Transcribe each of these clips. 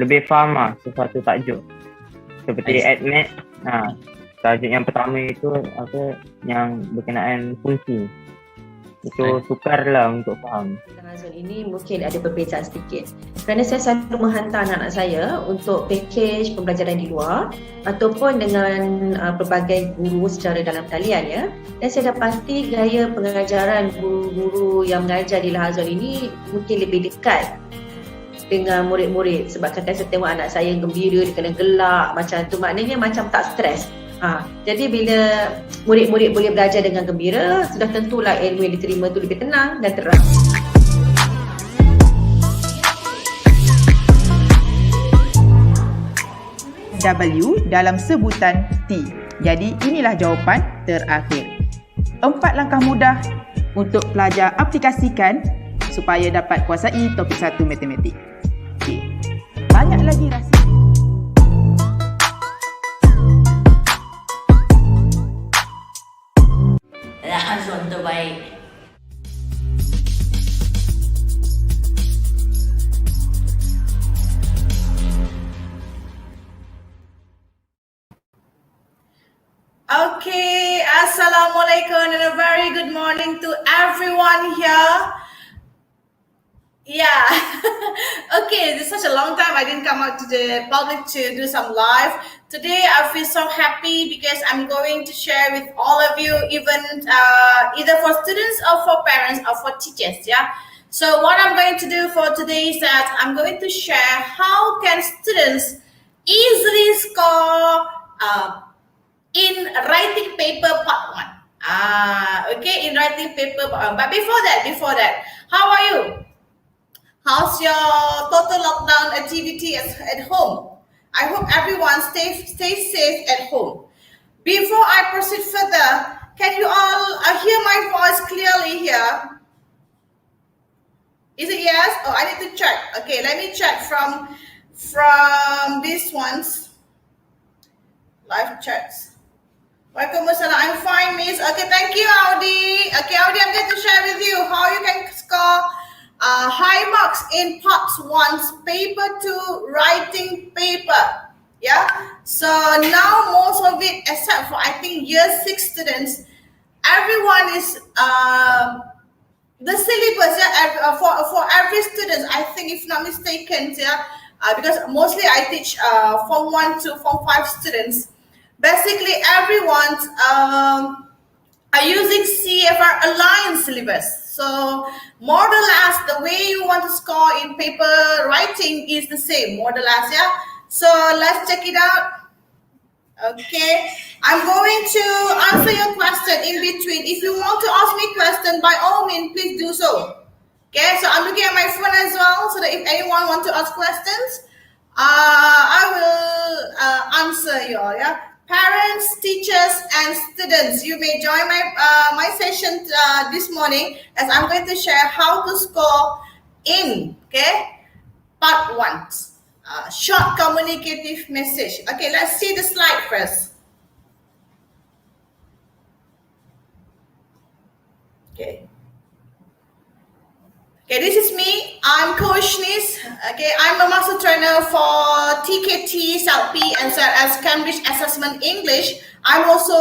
lebih faham lah sesuatu tajuk. Seperti admit, tajuk yang pertama itu yang berkenaan fungsi. Itu sukar lah untuk faham. Zon ini mungkin ada perbezaan sedikit. Kerana saya selalu menghantar anak-anak saya untuk package pembelajaran di luar ataupun dengan pelbagai guru secara dalam talian ya. Dan saya dapati gaya pengajaran guru-guru yang mengajar di Lahazon ini mungkin lebih dekat dengan murid-murid. Sebab kadang saya tengok anak saya gembira, dia kena gelak macam tu, maknanya macam tak stres. Jadi bila murid-murid boleh belajar dengan gembira, sudah tentulah ilmu yang diterima tu lebih tenang dan terang. W dalam sebutan T. Jadi inilah jawapan terakhir. 4 langkah mudah untuk pelajar aplikasikan supaya dapat kuasai topik 1 matematik. Okey. Banyak lagi rahsia. Lahazon terbaik. Okay, Assalamualaikum and a very good morning to everyone here. Yeah, okay, this is such a long time I didn't come out to the public to do some live. Today I feel so happy because I'm going to share with all of you, even either for students or for parents or for teachers, yeah. So what I'm going to do for today is that I'm going to share how can students easily score in writing paper part 1. Okay, in writing paper part 1. But before that, how are you? How's your total lockdown activity at home? I hope everyone stays safe at home. Before I proceed further, can you all hear my voice clearly here? Is it yes? Oh, I need to check. Okay, let me check from these ones. Live chats. Waalaikumsalam. I'm fine, Miss. Okay, thank you, Audi. Okay, Audi, I'm going to share with you how you can score high marks in part 1's paper 2 writing paper. Yeah. So now most of it, except for I think year 6 students, everyone is the syllabus. Yeah, for every student, I think if not mistaken, yeah, because mostly I teach Form 1 to Form 5 students. Basically, everyone are using CFR Alliance syllabus. So more or less, the way you want to score in paper writing is the same, more or less, yeah. So let's check it out. Okay, I'm going to answer your question in between. If you want to ask me question, by all means, please do so. Okay, so I'm looking at my phone as well, so that if anyone want to ask questions, I will answer you all. Yeah. Parents, teachers, and students, you may join my session this morning as I'm going to share how to score in part 1, short communicative message. Okay, let's see the slide first. Okay, this is me. I'm Coach NEEZ. Okay, I'm a master trainer for TKT, SLP, and as Cambridge Assessment English. I'm also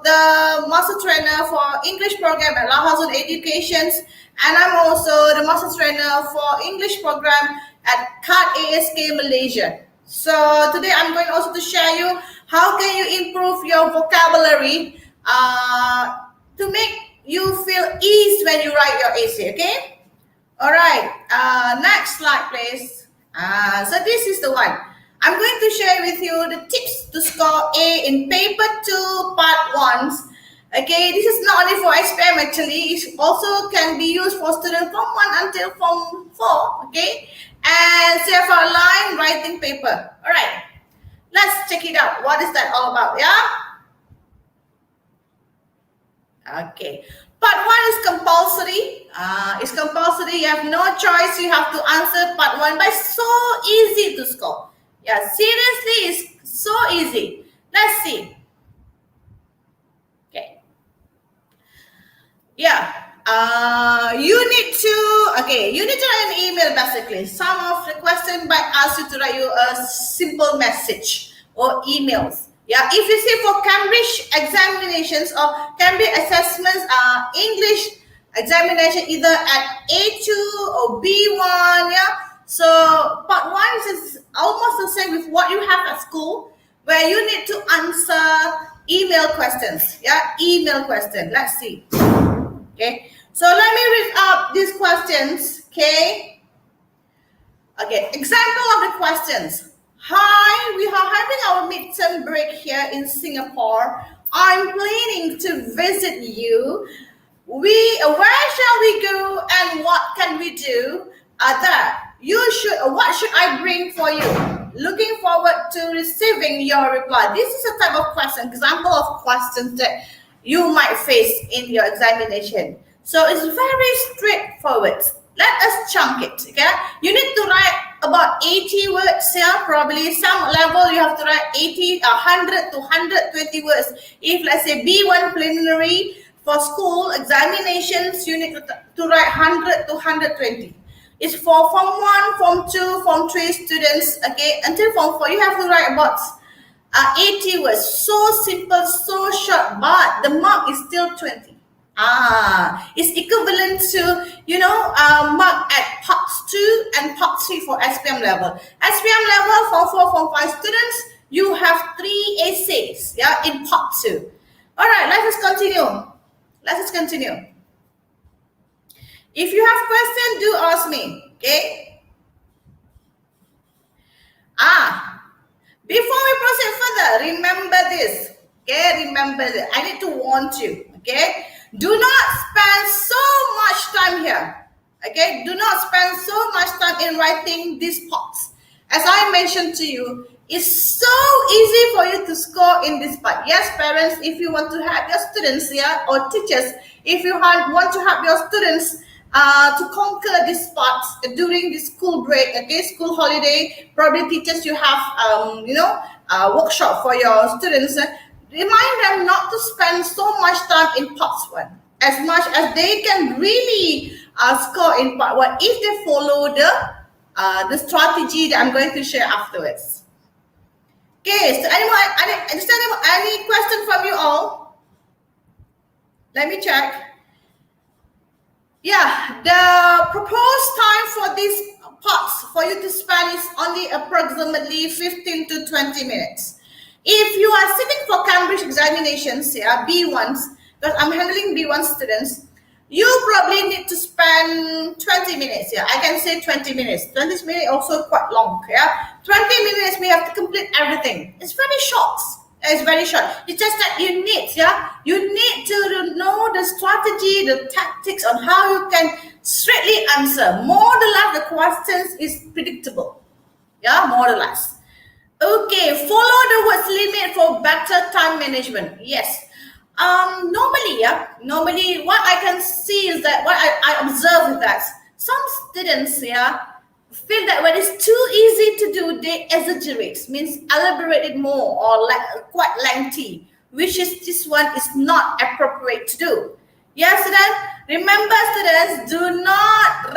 the master trainer for English program at Lahazon Educations, and I'm also the master trainer for English program at CAD ASK Malaysia. So today I'm going also to share you how can you improve your vocabulary to make you feel ease when you write your essay, okay? All right, next slide, please. So this is the one. I'm going to share with you the tips to score A in paper 2, part 1. Okay, this is not only for SPM actually, it also can be used for students from 1 until Form 4, okay? And CFR line writing paper. All right, let's check it out. What is that all about, yeah? Okay, part 1 is compulsory. It's compulsory. You have no choice. You have to answer part 1, but it's so easy to score. Yeah, seriously, it's so easy. Let's see. Okay. Yeah, you need to write an email basically. Some of the question might ask you to write you a simple message or emails. Yeah, if you say for Cambridge examinations or Cambridge assessments, English examination either at A2 or B1, yeah. So part 1 is almost the same with what you have at school, where you need to answer email questions. Yeah, email question. Let's see. Okay, so let me read up these questions. Okay, example of the questions. Hi, we are having our midterm break here in Singapore. I'm planning to visit you. Where shall we go and what can we do? What should I bring for you? Looking forward to receiving your reply. This is a type of question, example of questions that you might face in your examination. So it's very straightforward. Let us chunk it, okay? You need to write about 80 words here, probably some level you have to write 100 to 120 words. If let's say B1 preliminary for school examinations, you need to write 100 to 120. It's for Form 1, Form 2, Form 3 students, okay? Until Form 4, you have to write about 80 words. So simple, so short, but the mark is still 20. It's equivalent to, mark at part 2 and part 3 for SPM level. SPM level, Form 4, Form 5 students, you have 3 essays, yeah, in part 2. All right, let us continue. If you have questions, do ask me, okay? Before we proceed further, remember this, okay? I need to warn you, okay? Do not spend so much time here, okay? Do not spend so much time in writing these parts. As I mentioned to you, it's so easy for you to score in this part. Yes, parents, if you want to help your students here, or teachers, if you want to help your students to conquer these parts during the school break, okay, school holiday, probably teachers, you have, workshop for your students. Remind them not to spend so much time in parts 1, as much as they can really score in part 1 if they follow the strategy that I'm going to share afterwards. Okay, so any question from you all? Let me check. Yeah, the proposed time for these parts for you to spend is only approximately 15 to 20 minutes. If you are sitting for Cambridge examinations, yeah, B1s, because I'm handling B1 students, you probably need to spend 20 minutes. Yeah, I can say 20 minutes. 20 minutes also quite long. Yeah, 20 minutes we have to complete everything. It's very short. It's very short. It's just that you need to know the strategy, the tactics on how you can straightly answer. More or less, the questions is predictable. Yeah, more or less. Okay, follow the words limit for better time management. Yes. Normally what I can see is that what I observe is that some students feel that when it's too easy to do, they exaggerate, means elaborate it more or quite lengthy, which is this one is not appropriate to do. Yes, students, remember students, do not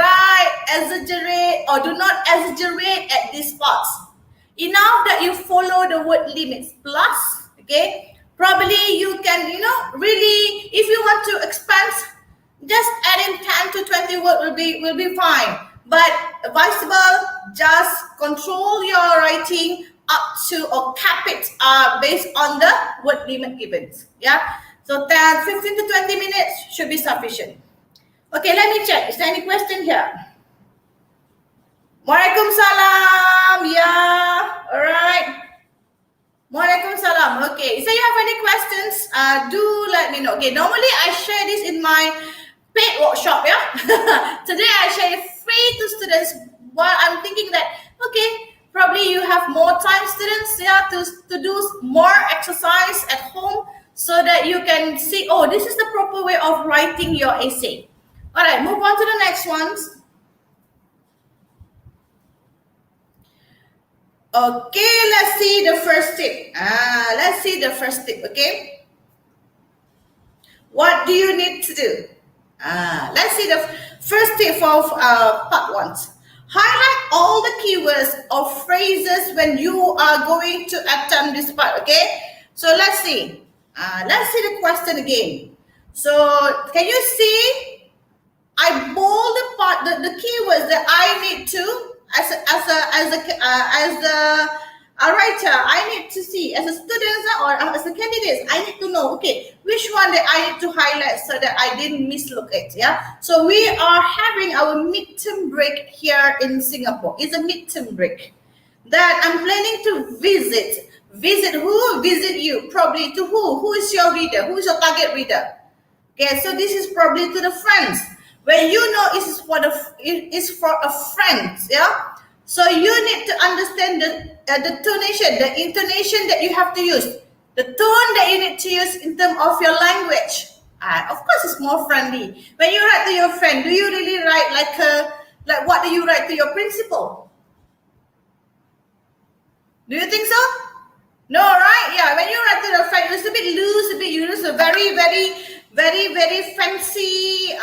exaggerate at these parts. Enough that you follow the word limits plus, okay? Probably you can, really, if you want to expand, just adding 10 to 20 words will be fine. But advisable, just control your writing up to or cap it based on the word limit given. Yeah. So 15 to 20 minutes should be sufficient. Okay, let me check. Is there any question here? Waalaikumsalam. Yeah. All right. Waalaikumsalam. Okay, so you have any questions, do let me know. Okay, normally I share this in my paid workshop, yeah? Today I share it free to students while I'm thinking that, okay, probably you have more time, students, yeah, to do more exercise at home so that you can see, oh, this is the proper way of writing your essay. All right, move on to the next ones. Okay, let's see the first tip. Okay. What do you need to do? Let's see the first tip of part 1. Highlight all the keywords or phrases when you are going to attempt this part, okay? So let's see. Let's see the question again. So can you see? I bold the part, the keywords that I need to, as a writer, I need to see, as a student or as a candidate, I need to know, okay, which one that I need to highlight so that I didn't mislook it, yeah? So we are having our midterm break here in Singapore. It's a midterm break that I'm planning to visit. Visit who? Visit you. Probably to who? Who is your reader? Who is your target reader? Okay, so this is probably to the friends. When you know it is for a friend, yeah? So you need to understand the tonation, the intonation that you have to use, the tone that you need to use in terms of your language. Of course, it's more friendly. When you write to your friend, do you really write like what do you write to your principal? Do you think so? No, right? Yeah, when you write to your friend, it's a bit loose, you use a very, very, very, very fancy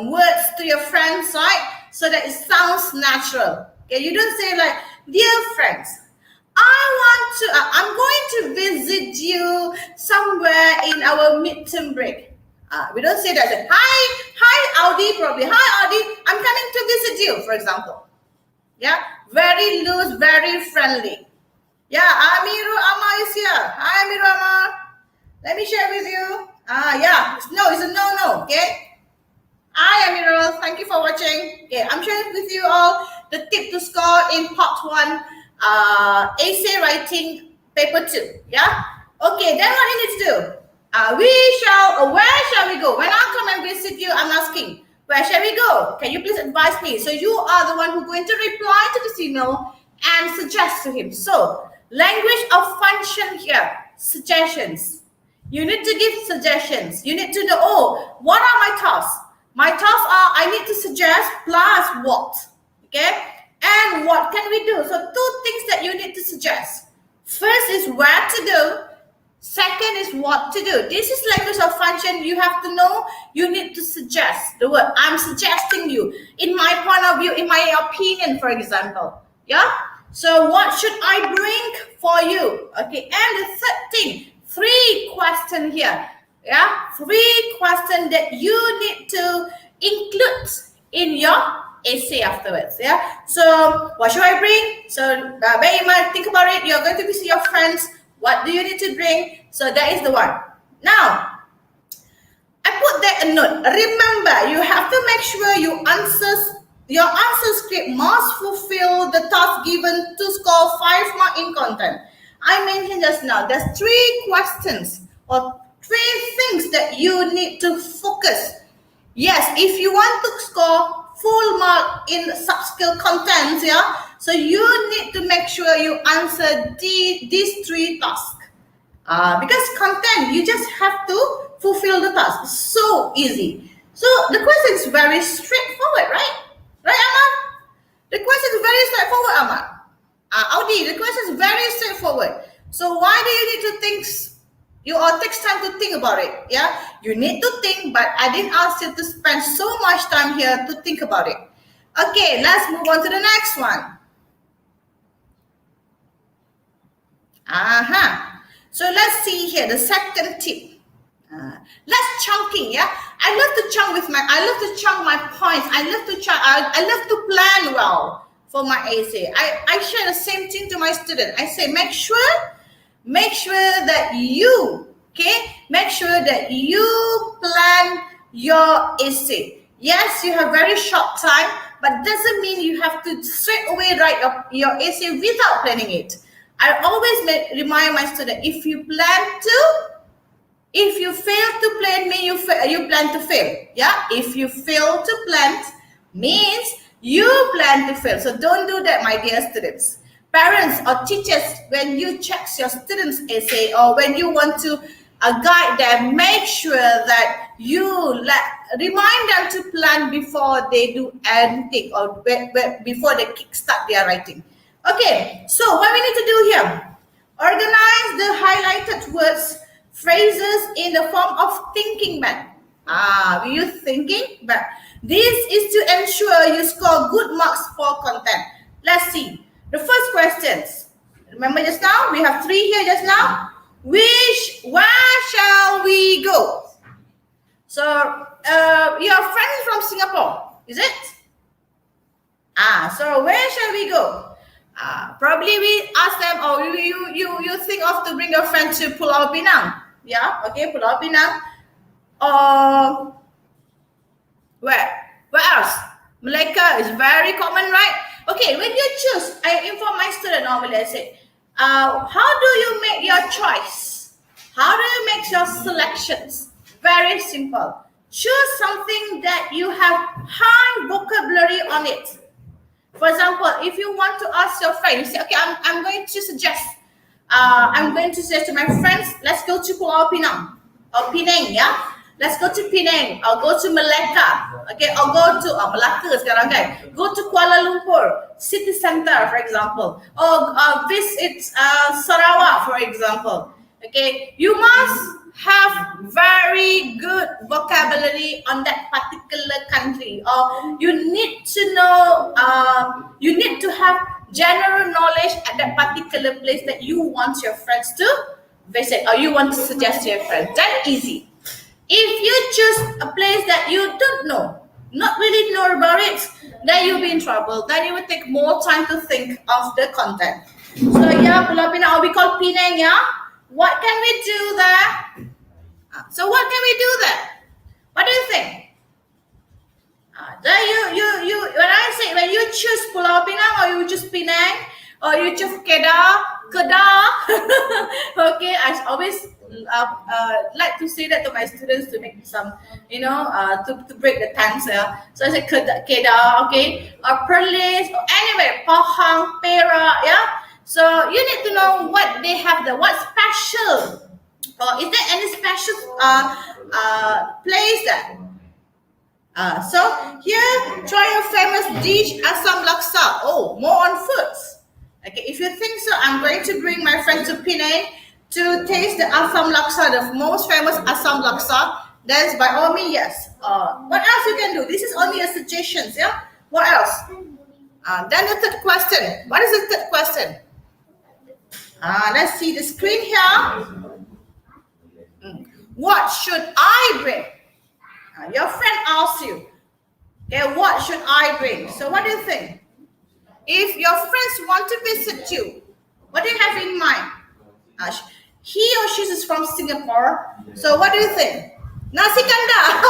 words to your friends, right? So that it sounds natural. Okay, you don't say like, dear friends, I'm going to visit you somewhere in our midterm break. We don't say that. Hi, Audi, probably. Hi, Audi, I'm coming to visit you, for example. Yeah, very loose, very friendly. Yeah, Amiru Amma is here. Hi, Amiru Amma. Let me share with you. Yeah, it's a no, okay? Hi, Amiru. Thank you for watching. Okay, I'm sharing with you all the tip to score in part 1, essay writing paper 2. Yeah? Okay, then what you need to do? Where shall we go? When I come and visit you, I'm asking, where shall we go? Can you please advise me? So you are the one who's going to reply to this email and suggest to him. So, language of function here, suggestions. You need to give suggestions. You need to know, what are my tasks? My tasks are, I need to suggest plus what, okay? And what can we do? So 2 things that you need to suggest. First is where to go. Second is what to do. This is language of function. You have to know, you need to suggest the word. I'm suggesting you, in my point of view, in my opinion, for example. Yeah? So what should I bring for you? Okay, and the third thing, 3 questions here. Yeah, 3 questions that you need to include in your essay afterwards. Yeah, so what should I bring? So bear in mind, think about it. You're going to visit your friends. What do you need to bring? So that is the one. Now, I put there a note. Remember, you have to make sure your answer script must fulfill the task given to score 5 marks in content. I mentioned just now, there's 3 questions or 3 things that you need to focus. Yes, if you want to score full mark in sub-skill contents, yeah, so you need to make sure you answer these 3 tasks. Because content, you just have to fulfill the task. It's so easy. So the question is very straightforward, right? Right, Ahmad? The question is very straightforward, Ahmad. Audi, the question is very straightforward. So why do you need to think? It takes time to think about it. Yeah, you need to think, but I didn't ask you to spend so much time here to think about it. Okay, let's move on to the next one. So let's see here the second tip. Let's chunking. Yeah, I love to chunk my points. I love to plan well for my essay. I share the same thing to my student. I say make sure that you plan your essay. Yes, you have very short time, but doesn't mean you have to straight away write your essay without planning it. I always remind my student, if you fail to plan, mean you plan to fail. Yeah, if you fail to plan, means you plan to fail. So don't do that, my dear students. Parents or teachers, when you check your students' essay or when you want to guide them, make sure that you remind them to plan before they do anything or before they kickstart their writing. Okay, so what we need to do here, organize the highlighted words, phrases in the form of thinking map. Were you thinking? But this is to ensure you score good marks for content. Let's see. The first questions. Remember just now? We have 3 here just now. Where shall we go? So, your friend is from Singapore, is it? So where shall we go? Probably we ask them, or you think of to bring your friend to Pulau Pinang. Yeah, okay, Pulau Pinang. Or where else? Malacca is very common, right? Okay, when you choose, I inform my student normally, I say, how do you make your choice? How do you make your selections? Very simple. Choose something that you have high vocabulary on it. For example, if you want to ask your friend, you say, okay, I'm going to suggest to my friends, let's go to Pulau Pinang or Penang, yeah? Let's go to Penang or go to Malacca, okay? Or go to Malacca sekarang kan? Go to Kuala Lumpur city center, for example, or visit Sarawak, for example. Okay, you must have very good vocabulary on that particular country, or you need to know, you need to have general knowledge at that particular place that you want your friends to visit, or you want to suggest to your friends. That's easy. If you choose a place that you don't know, not really know about it, then you'll be in trouble. Then it will take more time to think of the content. So yeah, Pulau Pinang, or we call Penang, yeah? What can we do there? So what can we do there? What do you think? Then when you choose Pulau Pinang, or you choose Penang, or you choose Kedah, okay, I always like to say that to my students to make some, to break the tense. Yeah. So I say Kedah, okay, or Perlis, or anyway, Pahang, Perak, yeah. So you need to know what they have there, what's special, or is there any special place there? So here, try a famous dish, Asam Laksa. Oh, more on foods. Okay, if you think so, I'm going to bring my friend to Penang to taste the Asam Laksa, the most famous Asam Laksa. That's by all means, yes. What else you can do? This is only a suggestions, yeah? What else? Then the third question. What is the third question? Let's see the screen here. What should I bring? Your friend asks you, okay, what should I bring? So what do you think? If your friends want to visit you, what do you have in mind? He or she is from Singapore. So what do you think? Nasi kandar,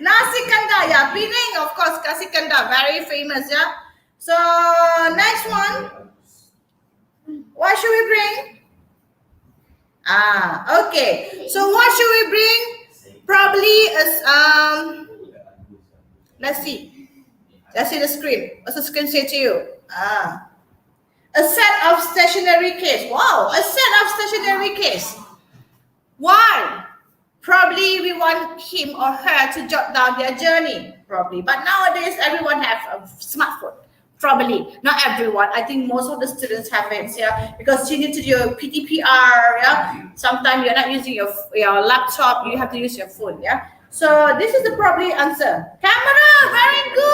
nasi kandar, yeah. Penang, of course, nasi kandar, very famous, yeah. So next one, what should we bring? Okay. So what should we bring? Probably as let's see the screen. What's the screen say to you? A set of stationery case. Wow, a set of stationery case. Why? Probably we want him or her to jot down their journey. Probably, but nowadays everyone have a smartphone. Probably not everyone. I think most of the students have it, yeah, because you need to do a PTPR, yeah. Sometimes you're not using your laptop, you have to use your phone, yeah. So this is the probably answer. Camera, very good.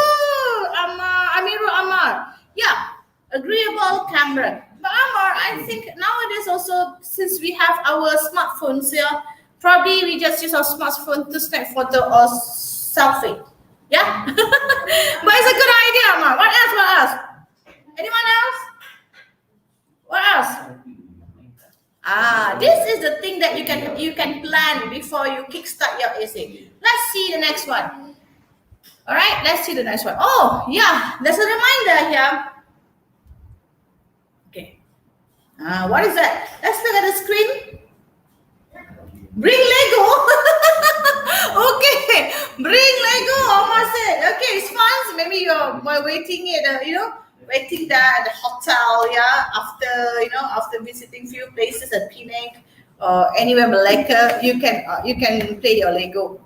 Amirul Amar, yeah, agreeable camera. But Amar, I think nowadays also, since we have our smartphones here, probably we just use our smartphone to snap photo or selfie. Yeah, but it's a good idea, Amar. What else? Anyone else? What else? This is the thing that you can plan before you kickstart your essay. Let's see the next one. All right, let's see the next one. Oh, yeah, there's a reminder here. Okay. What is that? Let's look at the screen. Bring Lego. Okay, bring Lego. Omar said, okay, it's fun. So maybe you're waiting at waiting there at the hotel, yeah. After visiting few places at Penang or anywhere Malacca, you can play your Lego.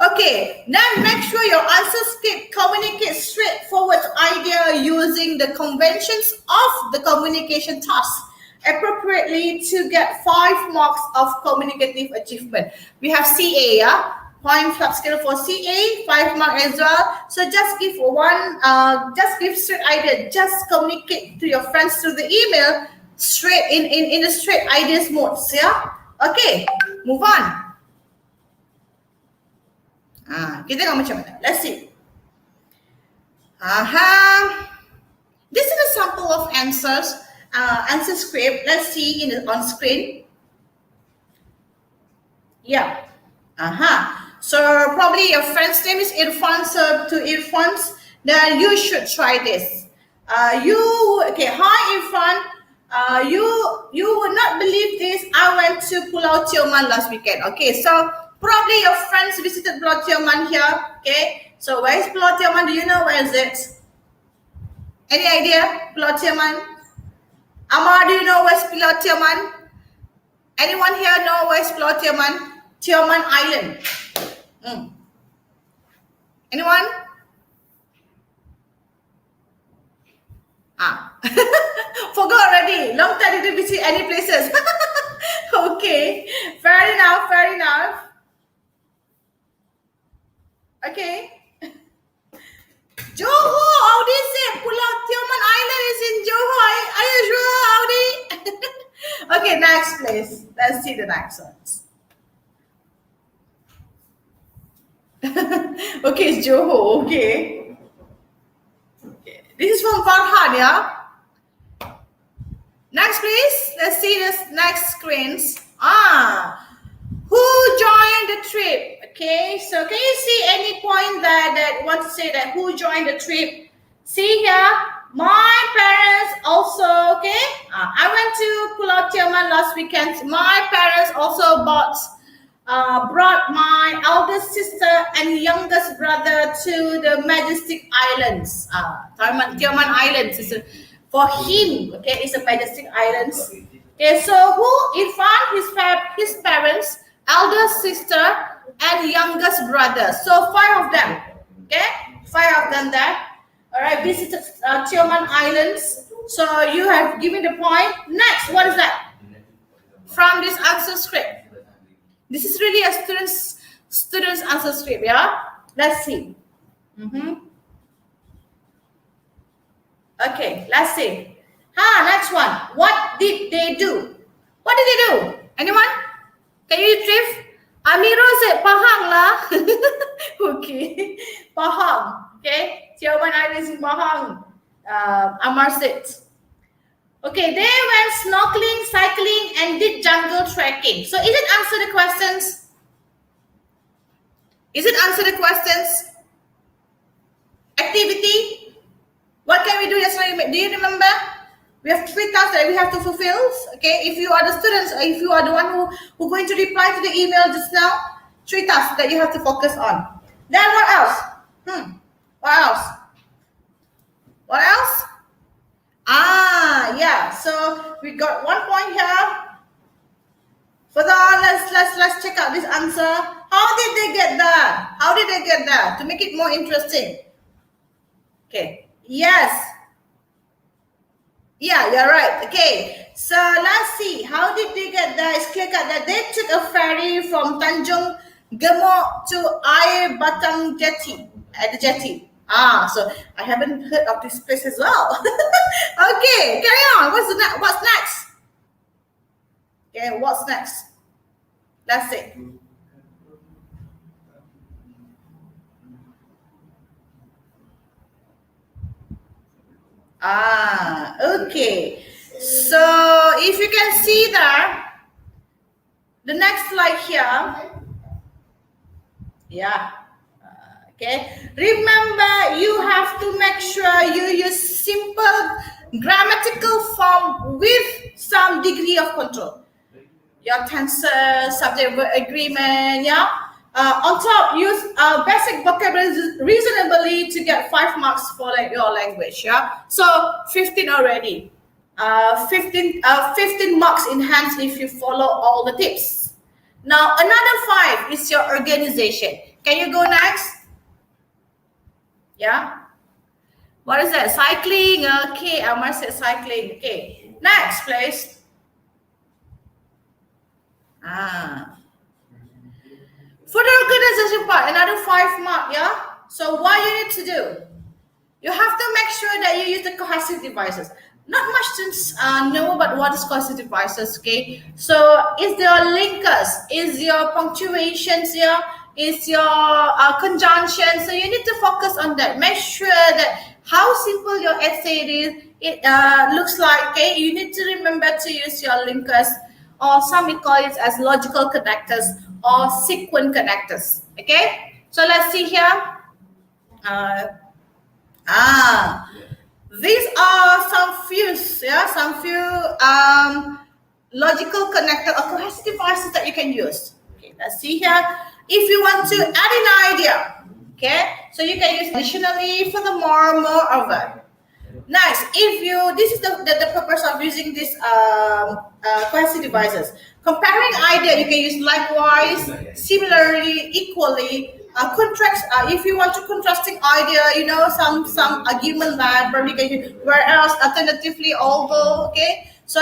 Okay, then make sure your answer script communicates straightforward idea using the conventions of the communication task appropriately to get 5 marks of communicative achievement. We have CA, yeah. point flat skill for CA, 5 mark as well. So just give straight idea. Just communicate to your friends through the email straight in the straight ideas modes. Yeah. Okay. Move on. Kita tengok macam mana. Let's see. This is a sample of answers. Answer script. Let's see on screen. Yeah. So probably your friend's name is Irfan. So to Irfan's, then you should try this. Hi Irfan. You would not believe this. I went to Pulau Tioman last weekend. Okay, so probably your friends visited Pulau Tioman here. Okay, so where is Pulau Tioman? Do you know where is it? Any idea? Pulau Tioman? Amar, do you know where's Pulau Tioman? Anyone here know where's Pulau Tioman? Tioman Island. Anyone? Forgot already. Long time didn't visit any places. Okay. Fair enough. Okay. Johor, Audi said Pulau Tioman Island is in Johor. Are you sure, Audi? Okay, next please. Let's see the next ones. Okay, it's Johor. Okay. This is from Farhan, yeah? Next, please. Let's see this next screens. Who joined the trip? Okay, so can you see any point there that want to say that who joined the trip? See here, my parents also, okay? I went to Pulau Tioman last weekend. My parents also brought my eldest sister and youngest brother to the Majestic Islands. Tioman Islands is for him, okay, it's a Majestic Islands. Okay, so who? Irfan, his parents, eldest sister, and youngest brother. So 5 of them, okay? 5 of them there. All right, visited Tioman Islands. So you have given the point. Next, what is that? From this answer script. This is really a student's answer script, yeah? Let's see. Okay, let's see. Next one. What did they do? What did they do? Anyone? Can you retrieve? Amiro said Pahang lah. Okay, Pahang. Okay, Tioman Islands in Pahang. Amar said. Okay, they went snorkeling, cycling, and did jungle trekking. So, is it answer the questions? Is it answer the questions? Activity? What can we do yesterday? Do you remember? We have 3 tasks that we have to fulfill. Okay, if you are the students, if you are the one who going to reply to the email just now, 3 tasks that you have to focus on. Then what else? What else? What else? Yeah. So we got 1 point here. Further on, let's check out this answer. How did they get there? How did they get there? To make it more interesting. Okay. Yes. Yeah, you're right. Okay. So let's see. How did they get there? It's clear cut that they took a ferry from Tanjung Gemok to Air Batang Jetty at the jetty. So I haven't heard of this place as well. Okay, carry on. What's next? Okay, what's next? Let's see. Okay. So if you can see there, the next slide here. Yeah. Okay. Remember, you have to make sure you use simple grammatical form with some degree of control. Your tenses, subject verb agreement, yeah. On top, use basic vocabulary reasonably to get 5 marks for your language, yeah. So 15 already. 15 marks in hand if you follow all the tips. Now another 5 is your organization. Can you go next? Yeah. What is that? Cycling. Okay, I must say cycling. Okay. Next, please. For the organization another 5 mark, yeah? So what you need to do? You have to make sure that you use the cohesive devices. Not much students know about what is cohesive devices, okay? So is there linkers? Is your punctuations here? Is your conjunction? So you need to focus on that. Make sure that how simple your essay is. It looks like, okay? You need to remember to use your linkers, or some we call it as logical connectors or sequence connectors, okay? So let's see here. These are some few logical connector or cohesive devices that you can use. Okay, let's see here. If you want to add an idea, okay, so you can use additionally, furthermore, moreover. Nice. This is the purpose of using these cohesive devices. Comparing idea, you can use likewise, similarly, equally. Contrast. If you want to contrasting idea, some argument that probably can use, whereas alternatively, although. Okay. So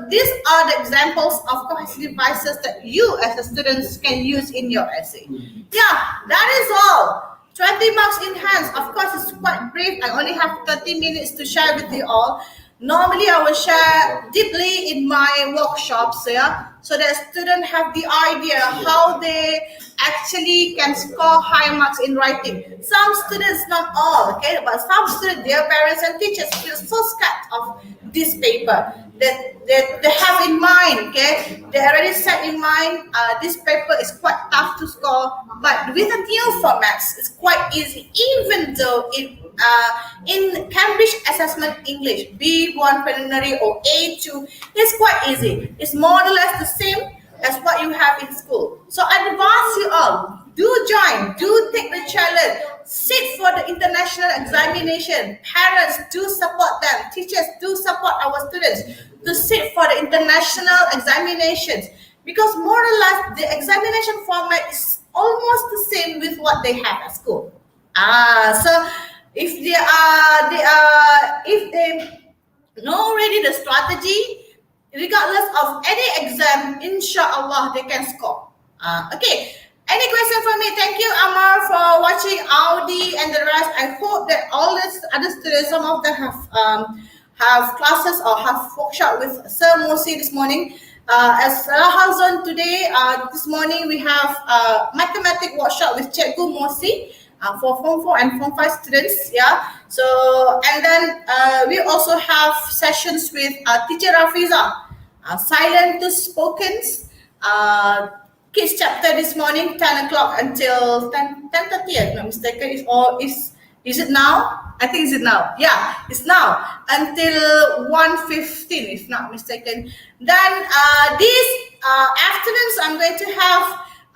these are the examples of cohesive devices that you as a student can use in your essay. Yeah, that is all. 20 marks in hands. Of course, it's quite brief. I only have 30 minutes to share with you all. Normally, I will share deeply in my workshops, yeah, so that students have the idea how they actually can score high marks in writing. Some students, not all, okay, but some students, their parents and teachers feel so scared of this paper that they have in mind, okay, they already set in mind this paper is quite tough to score, but with the new formats, it's quite easy, even though in Cambridge Assessment English, B1 preliminary or A2, it's quite easy. It's more or less the same as what you have in school. So I advise you all, do join, do take the challenge, sit for the international examination. Parents, do support them. Teachers, do support our students to sit for the international examinations, because more or less the examination format is almost the same with what they have at school. So if they know already the strategy, regardless of any exam, inshallah they can score. Okay. Any question for me? Thank you, Amar, for watching, Audi and the rest. I hope that all the other students, some of them have classes or have workshop with Sir Mosi this morning. As Rahal Zone today, this morning we have mathematics workshop with Cikgu Mosi for Form 4 and Form 5 students. Yeah. So, and then we also have sessions with Teacher Rafiza, silent to spokens. Kids chapter this morning, 10 o'clock until 10:30, if I'm not mistaken. Is it now? I think is it now? Yeah, it's now until 1:15, if not mistaken. Then these afternoons, I'm going to have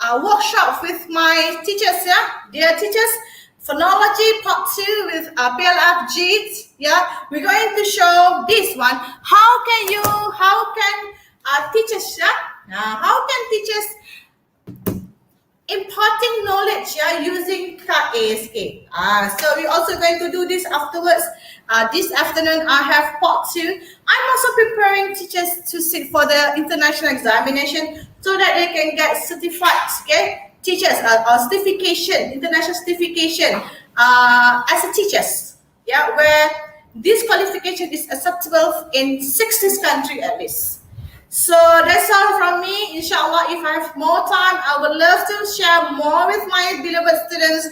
a workshop with my teachers. Yeah, dear teachers, phonology part 2 with PLF Jeet. Yeah, we're going to show this one. How can teachers? Yeah, how can teachers imparting knowledge, yeah, using ASK. So we're also going to do this afterwards. This afternoon, I have part 2. I'm also preparing teachers to sit for the international examination so that they can get certified, okay? Teachers or certification, international certification as a teachers, yeah, where this qualification is acceptable in 60 countries at least. So that's all from me. Inshallah, if I have more time, I would love to share more with my beloved students,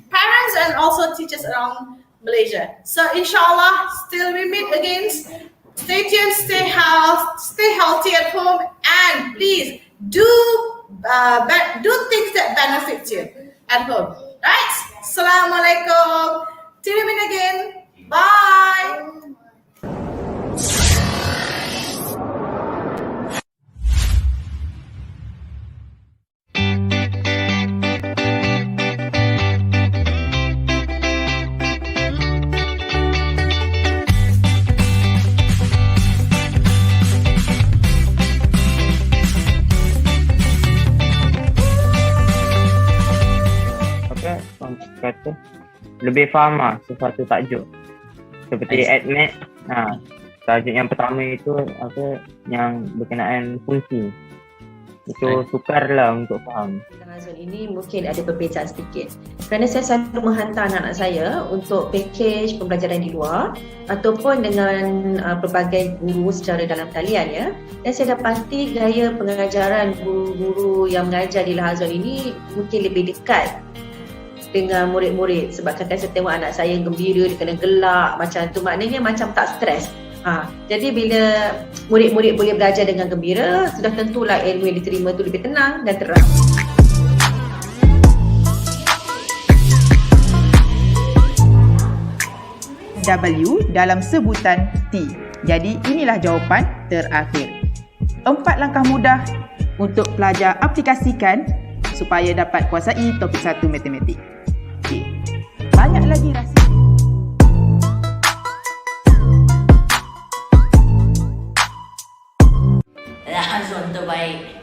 parents, and also teachers around Malaysia. So inshallah, still we meet again. Stay tuned, stay healthy at home, and please do things that benefit you at home. Right? Assalamualaikum. Till we meet again. Bye. Kata lebih faham sesuatu tajuk seperti admit. Tajuk yang pertama itu yang berkenaan fungsi. Itu sukar lah untuk faham. Dalam zon ini mungkin ada perbezaan sedikit. Kerana saya selalu menghantar anak-anak saya untuk pakej pembelajaran di luar ataupun dengan pelbagai guru secara dalam talian ya. Dan saya dapati gaya pengajaran guru-guru yang mengajar di Lahazon ini mungkin lebih dekat dengan murid-murid. Sebab kadang saya tengok anak saya gembira, dia kena gelak macam tu, maknanya macam tak stres. Jadi bila murid-murid boleh belajar dengan gembira, sudah tentulah ilmu yang diterima tu lebih tenang dan terang. W dalam sebutan T. Jadi inilah jawapan terakhir. 4 langkah mudah untuk pelajar aplikasikan supaya dapat kuasai topik 1 matematik. Okay. Banyak lagi rahsia. Lahazon terbaik.